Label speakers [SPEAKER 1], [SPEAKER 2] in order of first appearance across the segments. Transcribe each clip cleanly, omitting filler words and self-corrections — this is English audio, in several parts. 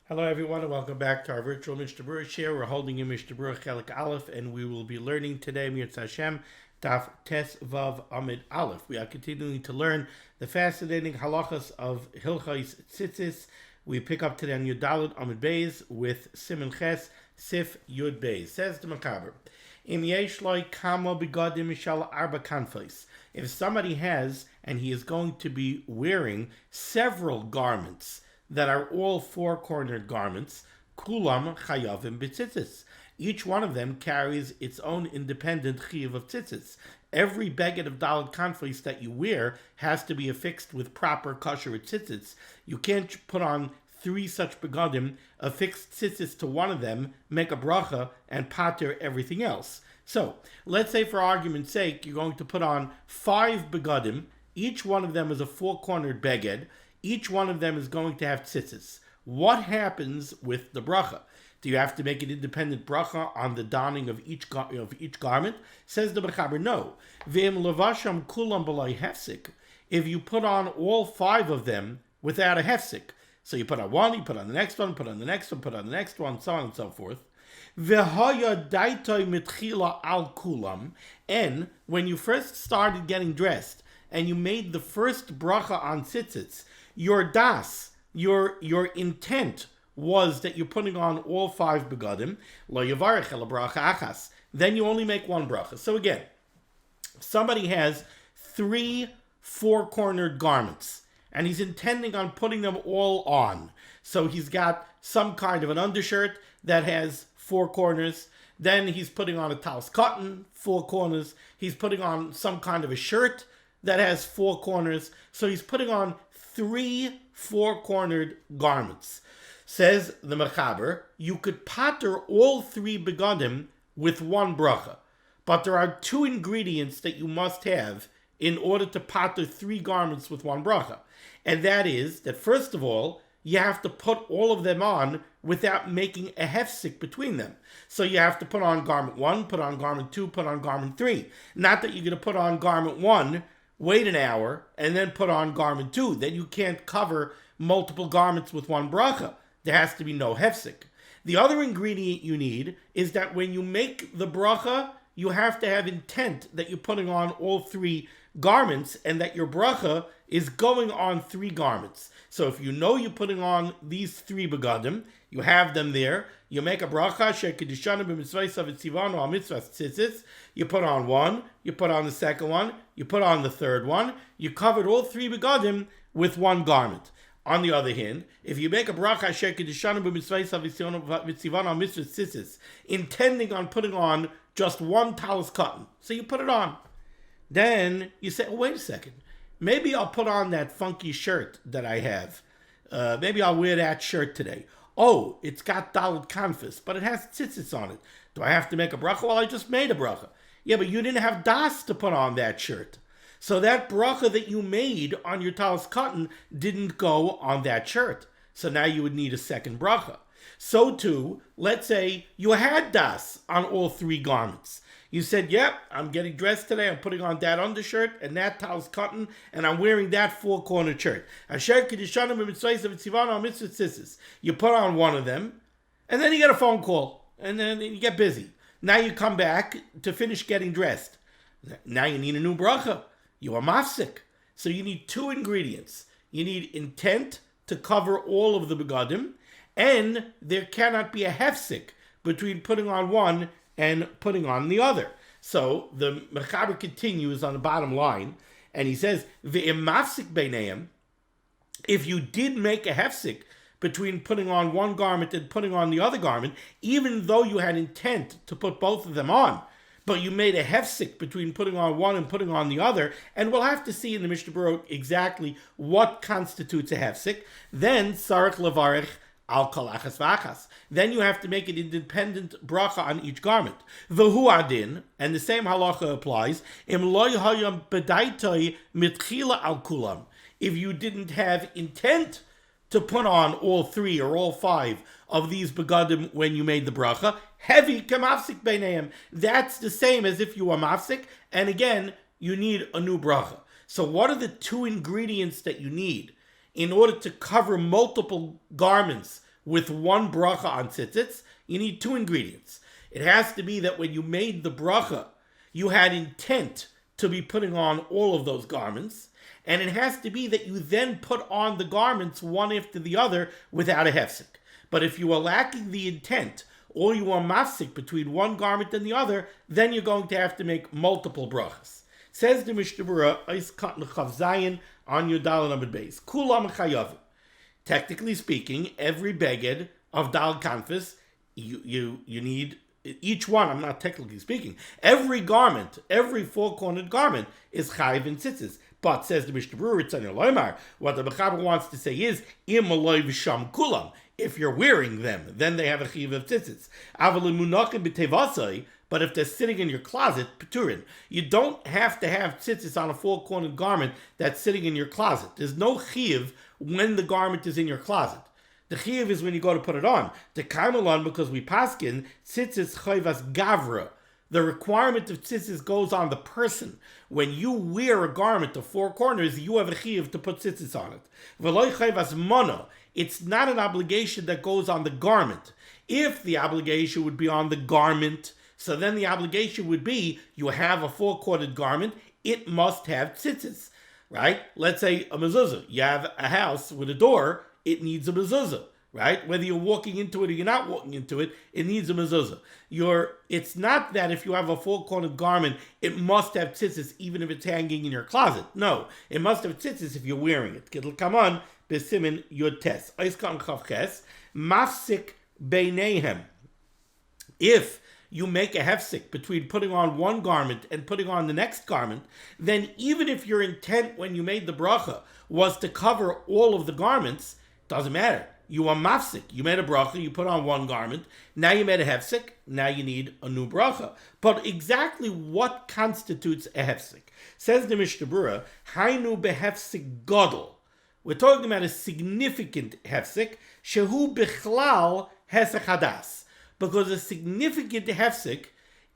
[SPEAKER 1] Hello everyone and welcome back to our virtual Mishnah Berurah share. We're holding in Mishnah Berurah Chelik Aleph and we will be learning today Mirz Hashem Daf Tes Vav Amid Aleph. We are continuing to learn the fascinating halachas of Hilchos Tzitzis. We pick up today on Yud Daled Amid Beis with Siman Ches Sif Yud Beis. Says the Machaber, Im yesh loy kamo begadim mishal arba kanfos. If somebody has and he is going to be wearing several garments that are all four-cornered garments, kulam chayavim b'tzitzis. Each one of them carries its own independent chiyuv of tzitzis. Every beged of daled kanfos that you wear has to be affixed with proper kosher tzitzis. You can't put on three such begadim, affix tzitzis to one of them, make a bracha, and pater everything else. So, let's say for argument's sake, you're going to put on 5 begadim. Each one of them is a four-cornered beged. Each one of them is going to have tzitzis. What happens with the bracha? Do you have to make an independent bracha on the donning of each garment? Says the Mechaber, no. V'im levasham kulam b'lai hefsik. If you put on all 5 of them without a hefsik, so you put on one, you put on the next one, put on the next one, put on the next one, so on and so forth. V'haya daitoi mitchila al kulam. And when you first started getting dressed and you made the first bracha on tzitzits, your das, your intent was that you're putting on all 5 begadim, lo yavarech el bracha achas. Then you only make one bracha. So again, somebody has 3 four-cornered garments, and he's intending on putting them all on. So he's got some kind of an undershirt that has 4 corners. Then he's putting on a talis cotton, 4 corners. He's putting on some kind of a shirt that has 4 corners. So he's putting on 3 four-cornered garments. Says the Mechaber, you could pater all 3 begadim with one bracha. But there are 2 ingredients that you must have in order to pater 3 garments with one bracha. And that is that, first of all, you have to put all of them on without making a hefsik between them. So you have to put on garment 1, put on garment 2, put on garment 3. Not that you're going to put on garment 1, wait an hour, and then put on garment 2. Then you can't cover multiple garments with one bracha. There has to be no hefsik. The other ingredient you need is that when you make the bracha, you have to have intent that you're putting on all 3 garments and that your bracha is going on 3 garments. So if you know you're putting on these 3 begadim, you have them there, you make a bracha, you put on one, you put on the second one, you put on the third one, you covered all 3 begadim with one garment. On the other hand, if you make a bracha intending on putting on just one talis cotton, so you put it on, then you say, oh, wait a second, maybe I'll put on that funky shirt that I have. Maybe I'll wear that shirt today. Oh, it's got daled kanfos, but it has tzitzis on it. Do I have to make a bracha? Well, I just made a bracha. Yeah, but you didn't have das to put on that shirt. So that bracha that you made on your talis cotton didn't go on that shirt. So now you would need a second bracha. So too, let's say you had das on all 3 garments. You said, yep, I'm getting dressed today, I'm putting on that undershirt and that talis cotton, and I'm wearing that 4-cornered shirt. You put on one of them, and then you get a phone call, and then you get busy. Now you come back to finish getting dressed. Now you need a new bracha. You are mafsik. So you need 2 ingredients. You need intent to cover all of the begadim, and there cannot be a hefsik between putting on one and putting on the other. So the Mechaber continues on the bottom line, and he says, V'im mafsik beineim, if you did make a hefsik between putting on one garment and putting on the other garment, even though you had intent to put both of them on, but you made a hefsik between putting on one and putting on the other, and we'll have to see in the Mishnah Berurah exactly what constitutes a hefsik, then sarich levarich al kol achas v'achas. Then you have to make an independent bracha on each garment. V'hu adin, and the same halacha applies, im lo hayam bedaitoi mitchila al kulam. If you didn't have intent to put on all 3 or all 5 of these begadim when you made the bracha, heavy kamafsik beineim. That's the same as if you were mafsik, and again, you need a new bracha. So what are the 2 ingredients that you need in order to cover multiple garments with one bracha on tzitzis, you need two ingredients. It has to be that when you made the bracha, you had intent to be putting on all of those garments, and it has to be that you then put on the garments one after the other without a hefsek. But if you are lacking the intent, or you are mafsik between one garment and the other, then you're going to have to make multiple brachas. Says the Mishnah Berurah, Eis Kat L'Chav Zayin on your Dal Amud Beis. Kulam Chayavim. Technically speaking, every beged of Dal Kanfis, you need each one. I'm not technically speaking. Every garment, every four-cornered garment is chayiv in tzitzis. But says the Mishnah Berurah, what the Mechaber wants to say is im aloy v'sham kulam. If you're wearing them, then they have a chiyuv of tzitzis. But if they're sitting in your closet, peturin, you don't have to have tzitzis on a four-cornered garment that's sitting in your closet. There's no chiyuv when the garment is in your closet. The chiyuv is when you go to put it on. The kaimalon, because we paskin, tzitzis chayvas gavra. The requirement of tzitzis goes on the person. When you wear a garment of four corners, you have a chiyuv to put tzitzis on it. V'loy chayvas mono. It's not an obligation that goes on the garment. If the obligation would be on the garment, so then the obligation would be, you have a four-cornered garment, it must have tzitzis, right? Let's say a mezuzah. You have a house with a door, it needs a mezuzah, right? Whether you're walking into it or you're not walking into it, it needs a mezuzah. It's not that if you have a four-cornered garment, it must have tzitzis even if it's hanging in your closet. No, it must have tzitzis if you're wearing it. It'll come on, besimin yod tes. Oiskan chavches, mafsik beinehem. If you make a hefsek between putting on one garment and putting on the next garment, then even if your intent when you made the bracha was to cover all of the garments, doesn't matter. You are mafsik. You made a bracha, you put on one garment, now you made a hefsek, now you need a new bracha. But exactly what constitutes a hefsek? Says the Mishnah Berurah, Hainu behefsek gadol. We're talking about a significant hefsek, shehu bichlal hesek hadas. Because a significant hefsek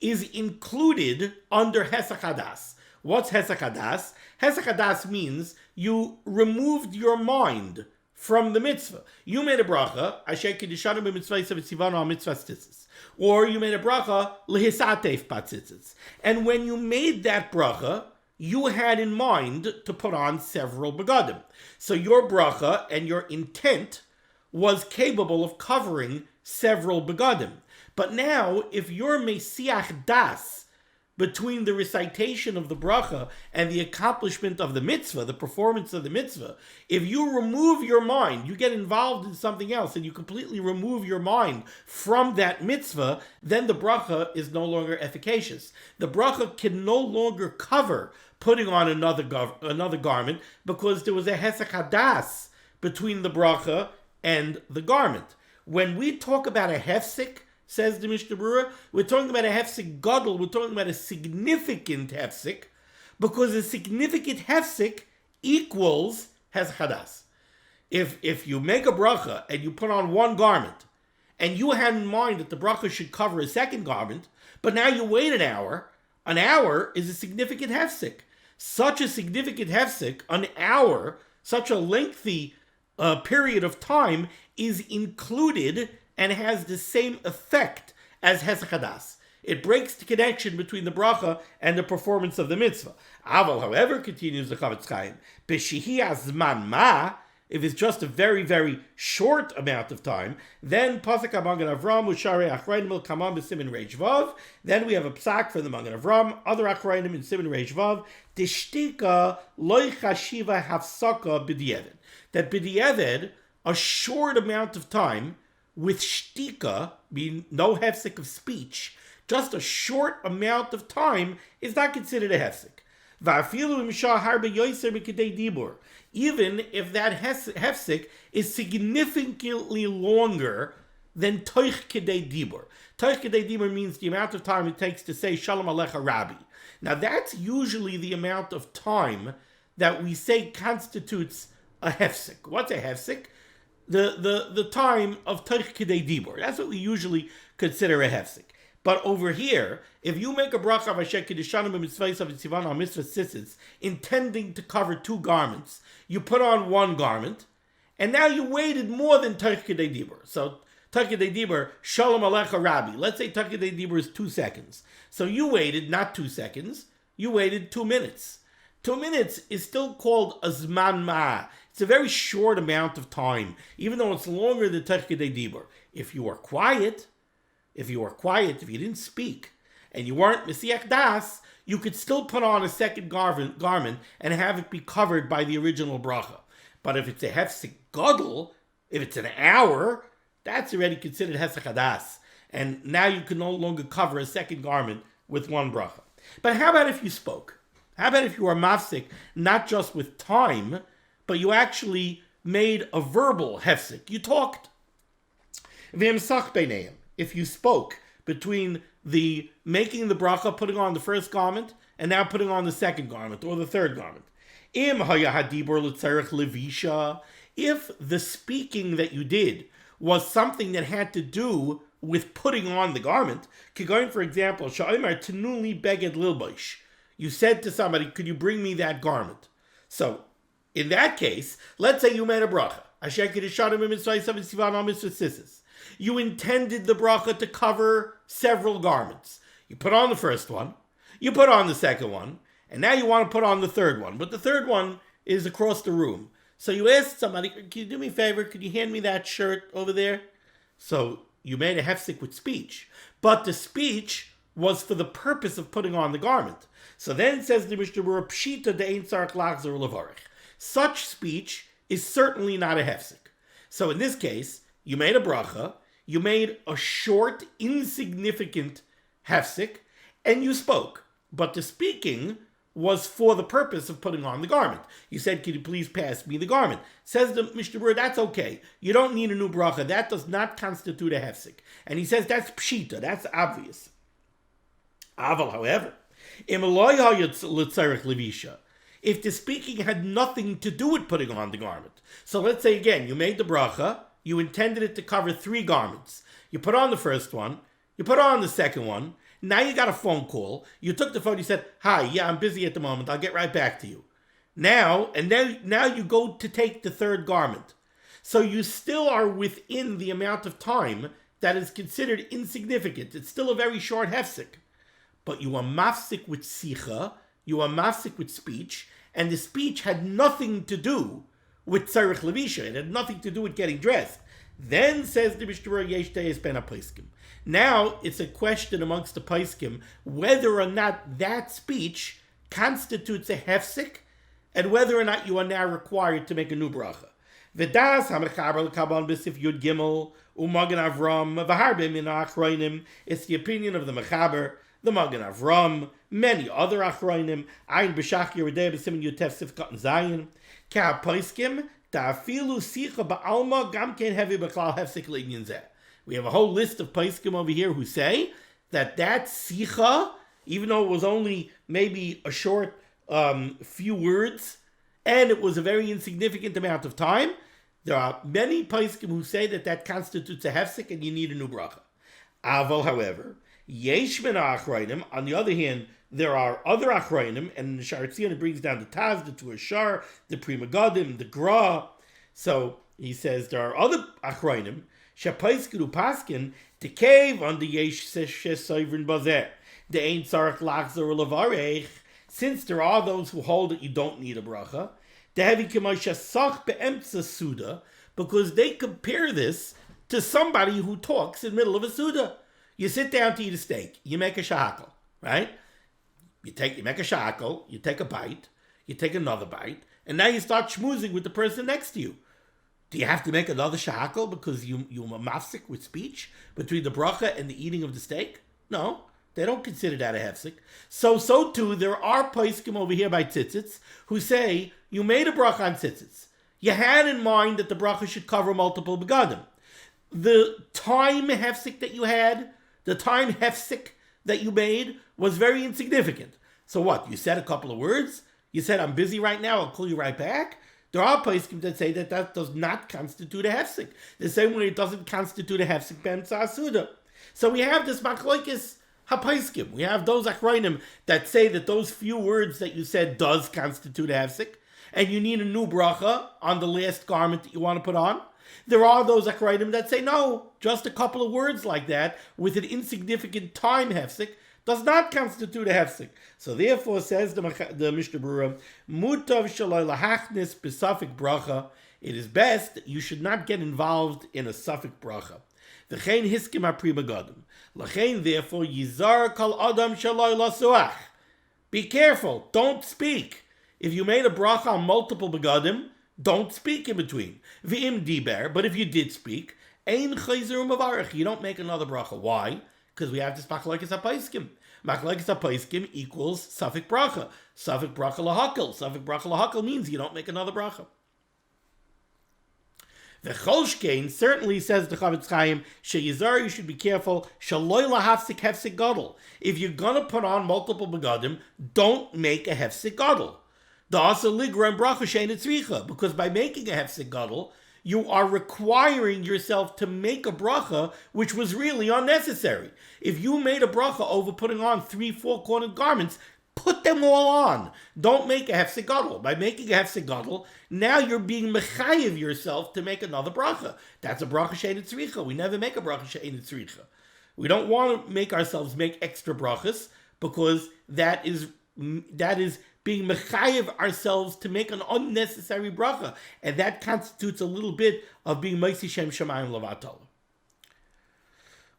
[SPEAKER 1] is included under hesek hadas. What's hesek hadas? Hesek hadas means you removed your mind from the mitzvah. You made a bracha, asher kedishanu b'mitzvah yisav al mitzvah tzitzis. Or you made a bracha, lehisatef patzitzis. And when you made that bracha, you had in mind to put on several begadim. So your bracha and your intent was capable of covering several begadim. But now, if you're mesiach das between the recitation of the bracha and the accomplishment of the mitzvah, the performance of the mitzvah, if you remove your mind, you get involved in something else and you completely remove your mind from that mitzvah, then the bracha is no longer efficacious. The bracha can no longer cover putting on another garment because there was a hesek hadas between the bracha and the garment. When we talk about a hefsek, says the Mishnah Berurah, we're talking about a hefsek gadol, we're talking about a significant hefsek, because a significant hefsek equals hesek hadas. If you make a bracha and you put on one garment, and you had in mind that the bracha should cover a second garment, but now you wait an hour is a significant hefsek. Such a significant hefsek, an hour, such a lengthy period of time is included and has the same effect as hesek hadas. It breaks the connection between the bracha and the performance of the mitzvah. Aval, however, continues the Chavetz Chaim, b'shihi azman ma, if it's just a very, very short amount of time, then pasuk Magen Avram u'sharei achrayim el kamam b'simin reish vav. Then we have a psak for the Magen Avram, other achrayim in simin reish vav. Tishtika loy chashiva hafsaka b'diavad. That b'diavad, a short amount of time with shtika, meaning no hefsek of speech, just a short amount of time is not considered a hefsek. Even if that hefsek is significantly longer than toich kedei dibur. Toich kedei dibur means the amount of time it takes to say Shalom Alecha Rabbi. Now that's usually the amount of time that we say constitutes a hefsek. What's a hefsek? The time of toich kedei dibur. That's what we usually consider a hefsek. But over here, if you make a bracha of Asher Kedishanu b'mitzvah yisav tzivanu al mitzvah tzitzis, intending to cover two garments, you put on one garment, and now you waited more than Tach K'dei Dibur. So Tach K'dei Dibur, Shalom Alecha Rabbi. Let's say Tach K'dei Dibur is 2 seconds. So you waited not 2 seconds, you waited 2 minutes. 2 minutes is still called a Zman Ma. It's a very short amount of time, even though it's longer than Tach K'dei Dibur. If you were quiet, if you didn't speak, and you weren't Mesiach Das, you could still put on a second garment and have it be covered by the original bracha. But if it's a hefsek gadol, if it's an hour, that's already considered hefsek hadas. And now you can no longer cover a second garment with one bracha. But how about if you spoke? How about if you were mafsek, not just with time, but you actually made a verbal hefsek? You talked. If you spoke between the making the bracha, putting on the first garment, and now putting on the second garment or the third garment. If the speaking that you did was something that had to do with putting on the garment, going for example, you said to somebody, could you bring me that garment? So in that case, let's say you made a bracha. You intended the bracha to cover several garments. You put on the first one, you put on the second one, and now you want to put on the third one. But the third one is across the room. So you asked somebody, can you do me a favor? Could you hand me that shirt over there? So you made a hefsek with speech. But the speech was for the purpose of putting on the garment. So then says the Mishnah Berurah, Pshita de'ein tzarich lachzor levarech. Such speech is certainly not a hefsek. So in this case, you made a bracha, you made a short, insignificant hefsek, and you spoke. But the speaking was for the purpose of putting on the garment. You said, can you please pass me the garment? Says the Mishnah Berurah, that's okay. You don't need a new bracha. That does not constitute a hefsek. And he says that's pshita, that's obvious. Aval, however, if the speaking had nothing to do with putting on the garment. So let's say again, you made the bracha, you intended it to cover 3 garments. You put on the first one, you put on the second one, now you got a phone call, you took the phone, you said, hi, yeah, I'm busy at the moment, I'll get right back to you. Now you go to take the third garment. So you still are within the amount of time that is considered insignificant. It's still a very short hefsek. But you are mafsik with sicha, you are mafsik with speech, and the speech had nothing to do with tzarich levisha. It had nothing to do with getting dressed. Then says the Mishnah Berurah, yesh teis ben hapaiskim. Now it's a question amongst the paiskim whether or not that speech constitutes a hefsek, and whether or not you are now required to make a new bracha. V'das hamechaber l'kaban b'sif yud gimel u'magen avram v'harbe min ha'achronim. It's the opinion of the mechaber, the Magen Avram, many other achronim. Ein b'shach yeridei b'simen yutef sifkat and zayin. Ka paiskim ta'afilu sicha ba'alma gam ken hevi b'klal hefsek l'inyan zeh. We have a whole list of paiskim over here who say that sicha, even though it was only maybe a short few words, and it was a very insignificant amount of time, there are many paiskim who say that constitutes a hefsek and you need a new bracha. Aval, however, yesh min ha'achronim. On the other hand, there are other achronim, and the Shar Tzion brings down the Taz, the Tuashar, the Pri Megadim, the Gra. So he says there are other achronim shapaiskenu paskin to cave on the yesh shesoivrin bazeh. The ain't tzarich lachzor levarech. Since there are those who hold that you don't need a bracha, the heavy k'moshe sach be'emtza suda, because they compare this to somebody who talks in the middle of a suda. You sit down to eat a steak, you make a shahakal, right? You make a shahakal, you take a bite, you take another bite, and now you start schmoozing with the person next to you. Do you have to make another shahakal because you're mafsik with speech between the bracha and the eating of the steak? No, they don't consider that a hefsik. So too, there are paiskim over here by tzitzis who say, you made a bracha on tzitzis. You had in mind that the bracha should cover multiple begadim. The time hefsik that you had, the time hefsik that you made was very insignificant. So what? You said a couple of words? You said, I'm busy right now, I'll call you right back? There are poskim that say that does not constitute a hefsek. The same way it doesn't constitute a hefsek b'emtza asuda. So we have this machlokes hapaiskim. We have those achronim that say that those few words that you said does constitute a hefsek. and you need a new bracha on the last garment that you want to put on. There are those Acharonim that say, no, just a couple of words like that with an insignificant time hefsek does not constitute a hefsek. So therefore, says the Mishnah Berurah, mutav shaloi lahachnis b'safik bracha. It is best that you should not get involved in a safik bracha. V'chein hiskim ha'pri begadim. L'chein, therefore, yizar kol adam shaloi lasuach. Be careful, don't speak. If you made a bracha on multiple begadim, don't speak in between. V'im diber, but if you did speak, ein chayzer u'mavarech, you don't make another bracha. Why? Because we have this machlokes hapaiskim. Machlokes hapaiskim equals safik bracha. Safik bracha lahakal. Safik bracha lahakal means you don't make another bracha. The Cholshkein certainly says the Chavetz Chaim, Sheyizar, you should be careful, Shaloi lahafsik hefsik gadol. If you're going to put on multiple begadim, don't make a hefsik gadol. The asa ligra and bracha shein etzricha, because by making a hefsik gadol, you are requiring yourself to make a bracha which was really unnecessary. If you made a bracha over putting on 3 4-cornered garments, put them all on. Don't make a hefsek gadol. By making a hefsek gadol, now you're being mechayev yourself to make another bracha. That's a bracha shein etzricha. We never make a bracha shein etzricha. We don't want to make ourselves make extra brachas because that is being mechayev ourselves to make an unnecessary bracha, and that constitutes a little bit of being meisi shem shamayim levatol.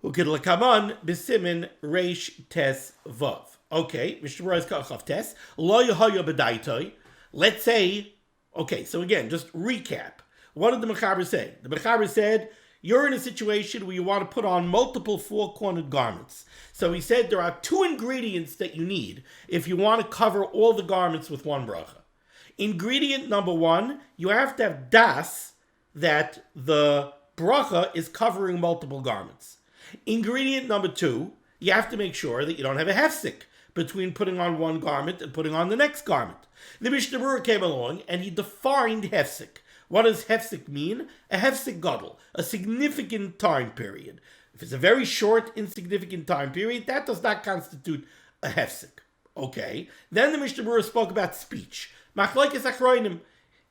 [SPEAKER 1] Ukid lekaman b'simin reish tes vav. Okay, Mishnah Berurah is kach tes. Lo yahaya b'daitoi. Let's say, okay, so again, just recap. What did the Mechaber say? The Mechaber said, you're in a situation where you want to put on multiple 4-cornered garments. So he said there are 2 ingredients that you need if you want to cover all the garments with one bracha. Ingredient number 1, you have to have das, that the bracha is covering multiple garments. Ingredient number 2, you have to make sure that you don't have a hefsek between putting on one garment and putting on the next garment. The Mishnah Berurah came along and he defined hefsek. What does hefsek mean? A hefsek gadol, a significant time period. If it's a very short, insignificant time period, that does not constitute a hefsek. Okay. Then the Mishnah Berurah spoke about speech. Machlokes Acharonim.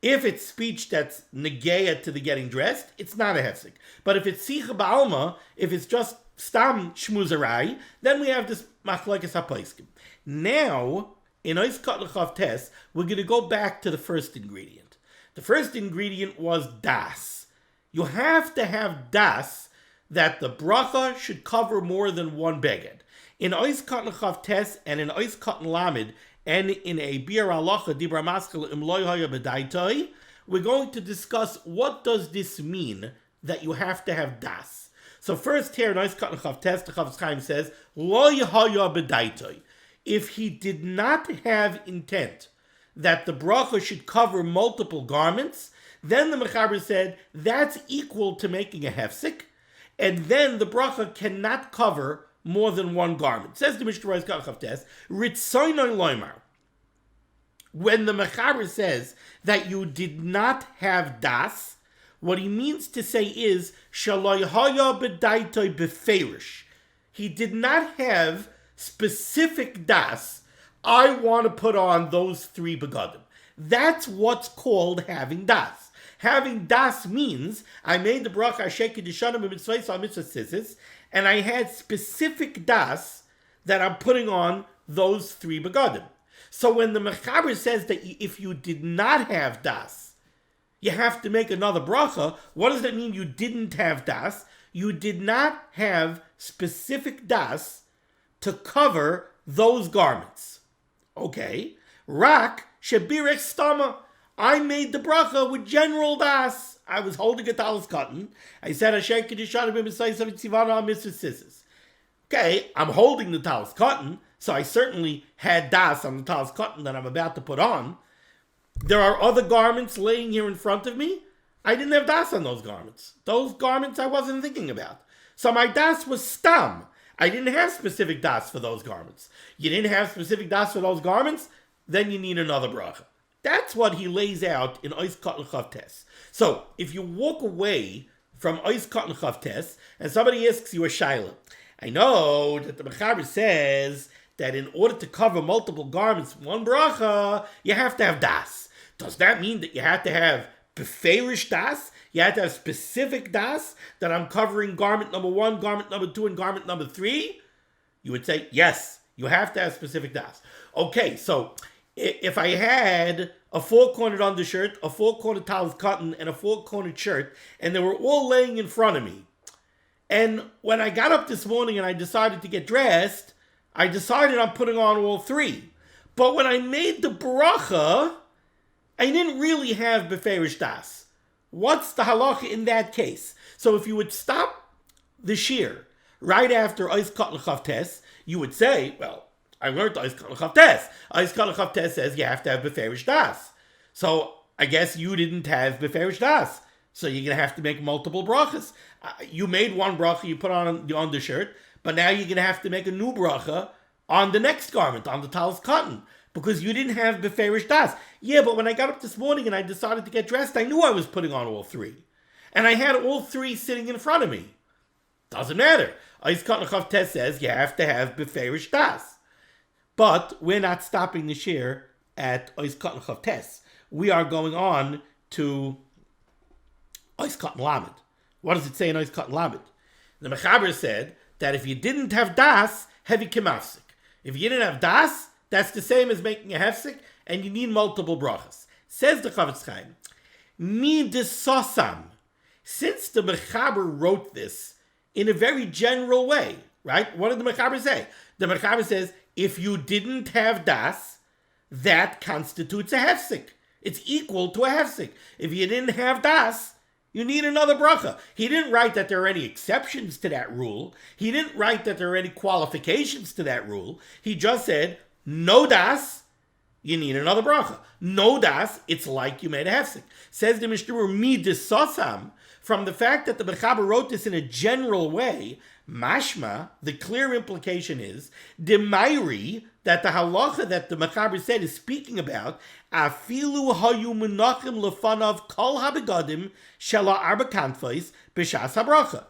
[SPEAKER 1] If it's speech that's negeya to the getting dressed, it's not a hefsek. But if it's sicha ba'alma, if it's just stam shmuzarai, then we have this machlokes hapaiskim. Now, in Ois Kotlechav Tes, we're going to go back to the first ingredient. The first ingredient was das. You have to have das that the bracha should cover more than one beged. In Ois Kotlechav Tes and in Ois Kotn Lamed and in a Bir Halacha Dibra Maskal Im Lo Haya B'Daitoi, we're going to discuss what does this mean that you have to have das. So first here in Ois Kotlechav Tes, the Chavetz Chaim says, Lo Haya B'Daitoi. If he did not have intent that the bracha should cover multiple garments, then the Mechaber said that's equal to making a hefsek, and then the bracha cannot cover more than one garment. Says the Mishnah Berurah, Ritzoinoi Loimar. When the Mechaber says that you did not have das, what he means to say is Shaloi Haya B'Daitoi Beferish. He did not have specific das. I want to put on those 3 begadim. That's what's called having das. Having das means I made the bracha Asheki Dishanim Mitzvah Mitzvah Tzitzis, and I had specific das that I'm putting on those 3 begadim. So when the Mechaber says that if you did not have das, you have to make another bracha, what does that mean you didn't have das? You did not have specific das to cover those garments. Okay. Rak shebirech stama. I made the bracha with general das. I was holding a talis cotton. I said, Asher Kedishana b'Misayis Tzivana Mitzvah Tzitzis. Okay, I'm holding the talis cotton, so I certainly had das on the talis cotton that I'm about to put on. There are other garments laying here in front of me. I didn't have das on those garments. Those garments I wasn't thinking about. So my das was stam. I didn't have specific das for those garments. You didn't have specific das for those garments, then you need another bracha. That's what he lays out in Ois Kotlechav Tes. So, if you walk away from Ois Kotlechav Tes, and somebody asks you a shaila, I know that the Mechaber says that in order to cover multiple garments with one bracha, you have to have das. Does that mean that you have to have beferish das? You have to have specific das that I'm covering garment number 1, garment number 2, and garment number 3? You would say, yes, you have to have specific das. Okay, so if I had a 4-cornered undershirt, a 4-cornered talis cotton, and a 4-cornered shirt, and they were all laying in front of me, and when I got up this morning and I decided to get dressed, I decided I'm putting on all 3. But when I made the bracha, I didn't really have beferish das. What's the halacha in that case? So if you would stop the shir right after Ois Kot L'Chav Tes, you would say, well, I learned Ois Kot L'Chav Tes. Ois Kot L'Chav Tes says you have to have beferish das. So I guess you didn't have beferish das. So you're going to have to make multiple brachas. You made one bracha, you put on the undershirt, but now you're going to have to make a new bracha on the next garment, on the talis cotton, because you didn't have beferish das. Yeah, but when I got up this morning and I decided to get dressed, I knew I was putting on all 3. And I had all 3 sitting in front of me. Doesn't matter. Ois Kot L'Chav Tes says you have to have beferish das. But we're not stopping the shir at Ois Kot L'Chav Tes. We are going on to Ois Kot Lamed. What does it say in Ois Kot Lamed? The Mechaber said that if you didn't have das, heavy kimafsik. If you didn't have das, that's the same as making a hefsik, and you need multiple brachas. Says the Chavetz Chaim, mi desosam. Since the Mechaber wrote this in a very general way, right? What did the Mechaber say? The Mechaber says, if you didn't have das, that constitutes a hefsik. It's equal to a hefsik. If you didn't have das, you need another bracha. He didn't write that there are any exceptions to that rule. He didn't write that there are any qualifications to that rule. He just said, no das, you need another bracha. No das, it's like you made a hefsek. Says the Mishnah Berurah, mi desosam, from the fact that the Mechaber wrote this in a general way, mashma, the clear implication is, demairi, that the halacha that the Mechaber said is speaking about, afilu hayu menachim lefanav kol habegadim shela arba kanfais b'shas habracha.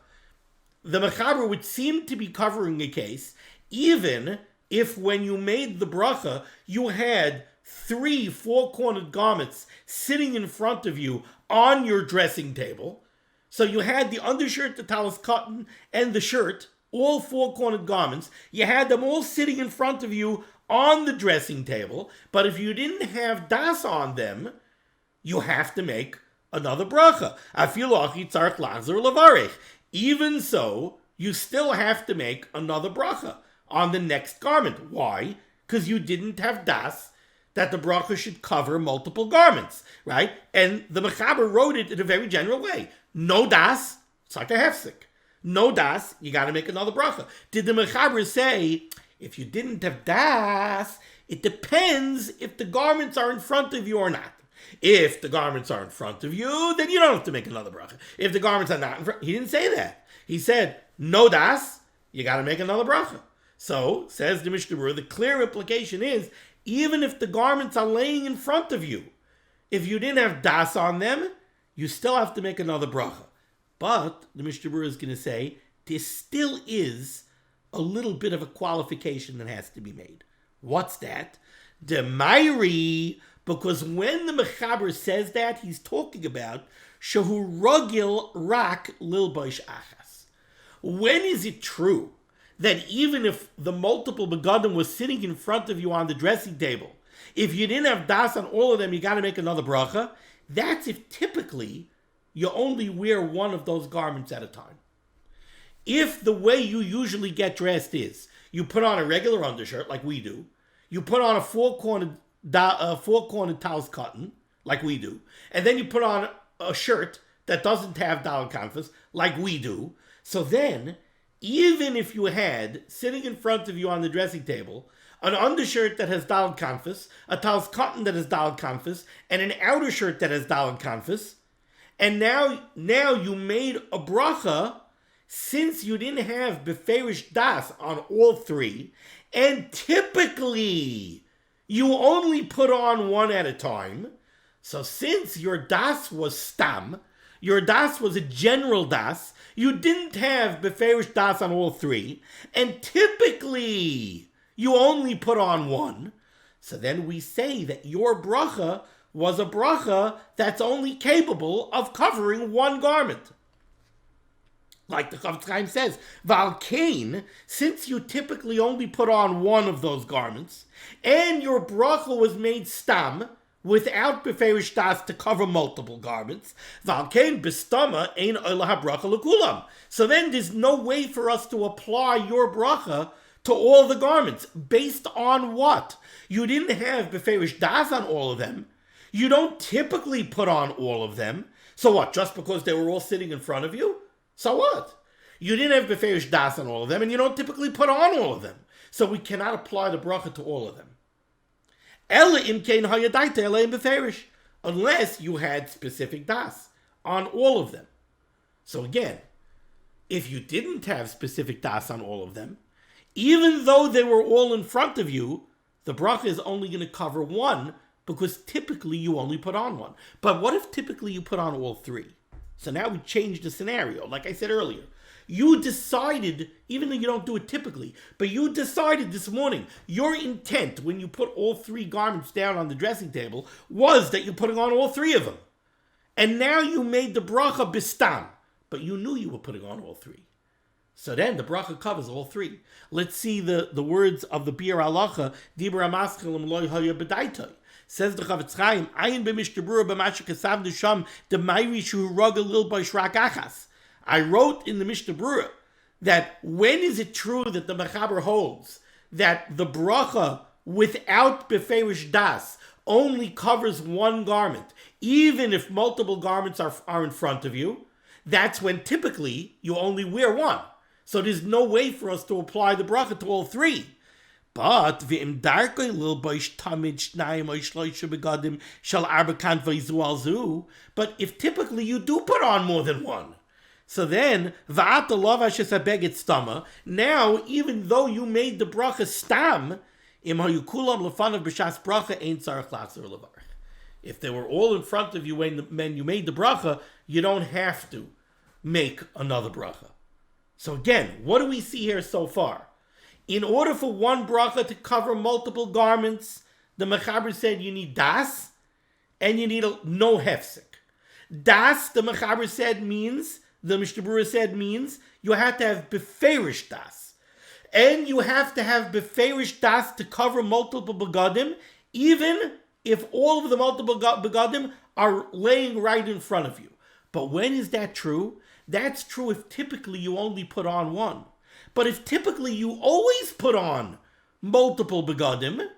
[SPEAKER 1] The Mechaber would seem to be covering a case, even if when you made the bracha, you had 3 4-cornered garments sitting in front of you on your dressing table. So you had the undershirt, the talis cotton, and the shirt, all 4-cornered garments. You had them all sitting in front of you on the dressing table. But if you didn't have das on them, you have to make another bracha. Even so, you still have to make another bracha on the next garment. Why? Because you didn't have das that the bracha should cover multiple garments, right? And the Mechaber wrote it in a very general way. No das, it's like a hefsek. No das, you got to make another bracha. Did the Mechaber say, if you didn't have das, it depends if the garments are in front of you or not. If the garments are in front of you, then you don't have to make another bracha. If the garments are not in front, he didn't say that. He said, no das, you got to make another bracha. So, says the Mishnah Berurah, the clear implication is, even if the garments are laying in front of you, if you didn't have das on them, you still have to make another bracha. But the Mishnah Berurah is going to say, there still is a little bit of a qualification that has to be made. What's that? Demairi, because when the Mechaber says that, he's talking about Shehu Rogil Rak Lilboish Achas. When is it true that even if the multiple begadim was sitting in front of you on the dressing table, if you didn't have das on all of them, you got to make another bracha? That's if typically you only wear one of those garments at a time. If the way you usually get dressed is, you put on a regular undershirt like we do, you put on a 4-cornered talis cotton like we do, and then you put on a shirt that doesn't have daled canvas like we do, so then, even if you had, sitting in front of you on the dressing table, an undershirt that has daled canvas, a talis cotton that has daled canvas, and an outer shirt that has daled canvas, and now you made a bracha, since you didn't have beferish das on all 3, and typically you only put on one at a time, so since your das was stam, your das was a general das, you didn't have beferish das on all 3, and typically you only put on one, so then we say that your bracha was a bracha that's only capable of covering one garment. Like the Chofetz Chaim says, Valkain, since you typically only put on one of those garments, and your bracha was made stam, without beferish das to cover multiple garments, Valkain bistama ein olah bracha lekulam. So then there's no way for us to apply your bracha to all the garments. Based on what? You didn't have beferish das on all of them. You don't typically put on all of them. So what? Just because they were all sitting in front of you? So what? You didn't have beferish das on all of them, and you don't typically put on all of them. So we cannot apply the bracha to all of them. Unless you had specific das on all of them. So again, if you didn't have specific das on all of them, even though they were all in front of you, the bracha is only going to cover one, because typically you only put on one. But what if typically you put on all three? So now we change the scenario. Like I said earlier, you decided, even though you don't do it typically, but you decided this morning, your intent when you put all three garments down on the dressing table was that you're putting on all three of them. And now you made the bracha bistam, but you knew you were putting on all three. So then the bracha covers all three. Let's see the words of the Bir Halacha, Dibra Maskelim Loy Haya B'daitoi. Says the Chofetz Chaim, Ayin b'Mishnah Berurah b'Masha Kasav Nisham D'Mayri Shu Raga Lil B'Shrak Achas. I wrote in the Mishnah Berurah that when is it true that the Mechaber holds that the bracha without beferish das only covers one garment, even if multiple garments are in front of you? That's when typically you only wear one. So there's no way for us to apply the bracha to all three. But if typically you do put on more than one, so then now even though you made the bracha stam, if they were all in front of you when you made the bracha, you don't have to make another bracha. So again, what do we see here so far? In order for one bracha to cover multiple garments, the Mechaber said you need das, and you need no hefsek. Das, the Mechaber said means, the Mishnah Berurah said means, you have to have beferish das. And you have to have beferish das to cover multiple begadim, even if all of the multiple begadim are laying right in front of you. But when is that true? That's true if typically you only put on one. But if typically you always put on multiple begadim,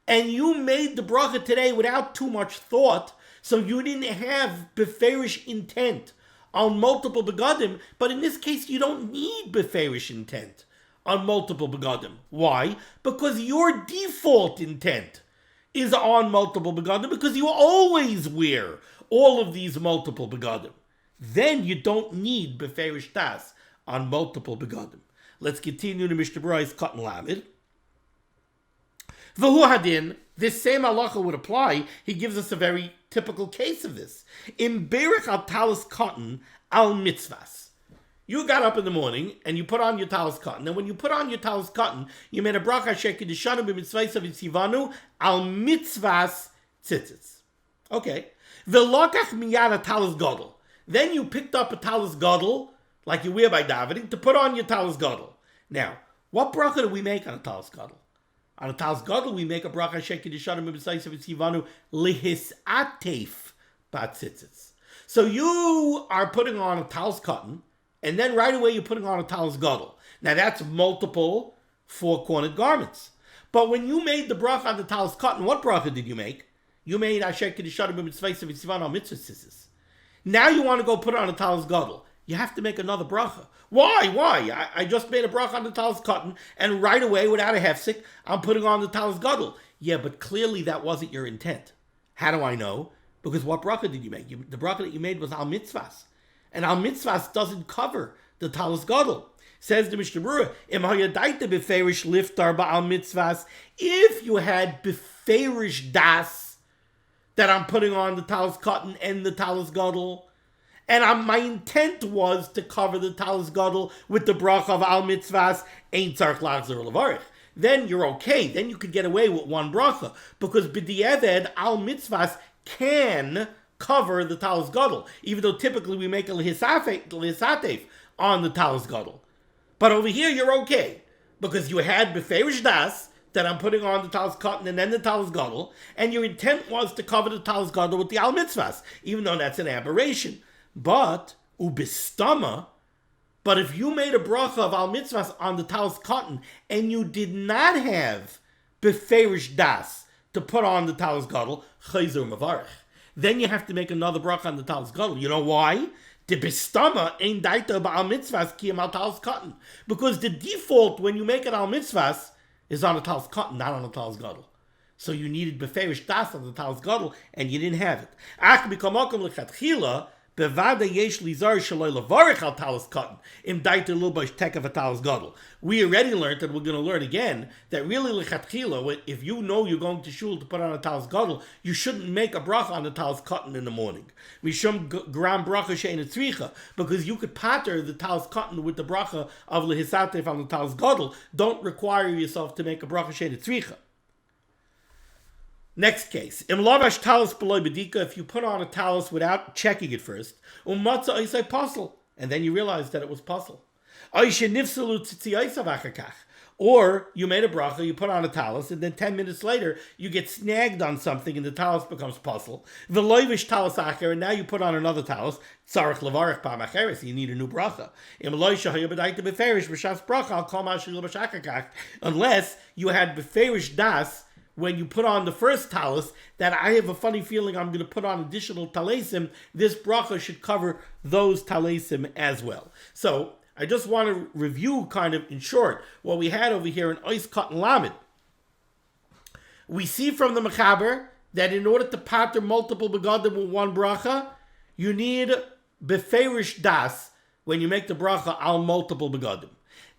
[SPEAKER 1] and you made the bracha today without too much thought, so you didn't have beferish intent on multiple begadim, but in this case you don't need beferish intent on multiple begadim. Why? Because your default intent is on multiple begadim, because you always wear all of these multiple begadim. Then you don't need beferish das on multiple begadim. Let's continue to Mishnah Berurah's Katan Lamed. V'hu hadin, this same halacha would apply. He gives us a very typical case of this. In berich al talis cotton al mitzvahs. You got up in the morning and you put on your talis cotton. And when you put on your talis cotton, you made a bracha shekidishanu b'mitzvahs v'tzivanu al mitzvahs tzitzis. Okay. V'lokach miyad a talis gadol. Then you picked up a talis gadol, like you wear by davening, to put on your talis gadol. Now, what bracha do we make on a talis gadol? On a talis gadol, we make a bracha shekidishanu b'mitzvahs v'tzivanu lihisatef b'tzitzis. So you are putting on a talis cotton, and then right away you're putting on a talis gadol. Now that's multiple four-cornered garments. But when you made the bracha on the talis cotton, what bracha did you make? You made Asher Kedishanu b'mitzvahs v'tzivanu mitzvah tzitzis. Now you want to go put on a talis gadol. You have to make another bracha. Why? I just made a bracha on the talis cotton, and right away, without a hefsek, I'm putting on the talis gadol. Yeah, but clearly that wasn't your intent. How do I know? Because what bracha did you make? The bracha that you made was al mitzvahs. And al mitzvahs doesn't cover the talis gadol. Says the Mishnah Berurah, Im hayadaita beferish liftar ba'al mitzvahs. If you had beferish das, that I'm putting on the talis cotton and the talis gadol, and my intent was to cover the talis gadol with the bracha of al mitzvahs, ain't tzarich lachzor levarich. Then you're okay. Then you could get away with one bracha, because b'di'eved al mitzvahs can cover the talis gadol, even though typically we make a lihisatef on the talis gadol. But over here you're okay, because you had beferish das that I'm putting on the talis cotton and then the talis gadol, and your intent was to cover the talis gadol with the al mitzvahs, even though that's an aberration. But ubistama, but if you made a bracha of al mitzvahs on the talis cotton and you did not have beferish das to put on the talis gadol, chayzer mavarich, then you have to make another bracha on the talis gadol. You know why? The bistama ain't daita ba'al mitzvahs kiyam al talis cotton, because the default when you make it al mitzvahs is on the talis cotton, not on the talis gadol. So you needed beferish das on the talis gadol, and you didn't have it. Ach b'kamokum lechatchila bevada yesh lizar shaloi levarich al talis cotton im daita lubash tekav talis gadol. We already learned, and we're going to learn again, that really lechatchila, if you know you're going to shul to put on a talis gadol, you shouldn't make a bracha on the talis cotton in the morning. Mishum gram bracha she'en tzricha, because you could patter the talis cotton with the bracha of lehisatef on the talis gadol. Don't require yourself to make a bracha she'en tzricha. Next case, im lavash talis beloy bedika, if you put on a talis without checking it first, umatza oisai pasel, and then you realize that it was pasel. Oishe nifsalu tzitziyasav achakach, or you made a bracha, you put on a talis, and then 10 minutes later you get snagged on something and the talis becomes pasel. Veloivish talis acher, and now you put on another talis, tzarich levarich pa'macheres, you need a new bracha. Im loisha hayabadaita beferish b'shas bracha al kol ma'ashir l'bashachakach, unless you had beferish das when you put on the first talis, that I have a funny feeling I'm going to put on additional talesim, this bracha should cover those talesim as well. So, I just want to review kind of in short what we had over here in Ois Cotton Lamed. We see from the Mechaber that in order to pater multiple begadim with one bracha, you need beferish das when you make the bracha al multiple begadim.